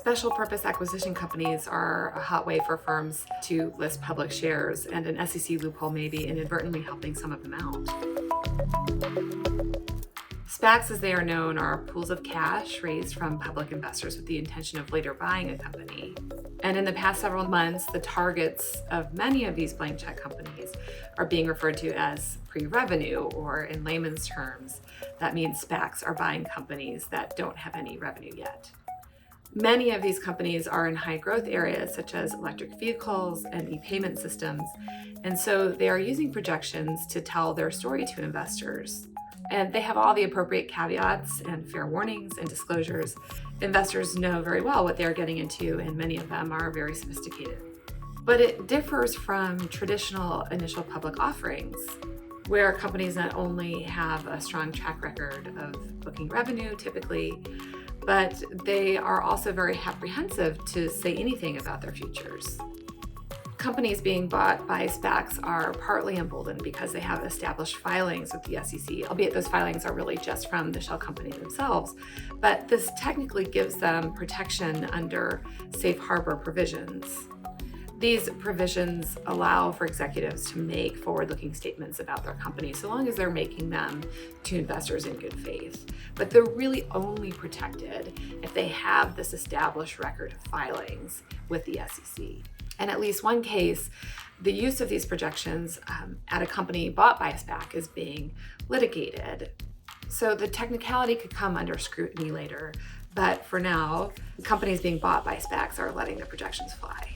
Special purpose acquisition companies are a hot way for firms to list public shares, and an SEC loophole may be inadvertently helping some of them out. SPACs, as they are known, are pools of cash raised from public investors with the intention of later buying a company. And in the past several months, the targets of many of these blank check companies are being referred to as pre-revenue, or in layman's terms, that means SPACs are buying companies that don't have any revenue yet. Many of these companies are in high growth areas such as electric vehicles and e-payment systems, and so they are using projections to tell their story to investors. And they have all the appropriate caveats and fair warnings and disclosures. Investors know very well what they're getting into, and many of them are very sophisticated. But it differs from traditional initial public offerings, where companies not only have a strong track record of booking revenue typically, but they are also very apprehensive to say anything about their futures. Companies being bought by SPACs are partly emboldened because they have established filings with the SEC, albeit those filings are really just from the shell company themselves. But this technically gives them protection under safe harbor provisions. These provisions allow for executives to make forward-looking statements about their company, so long as they're making them to investors in good faith. But they're really only protected if they have this established record of filings with the SEC. In at least one case, the use of these projections at a company bought by a SPAC is being litigated. So the technicality could come under scrutiny later, but for now, companies being bought by SPACs are letting the projections fly.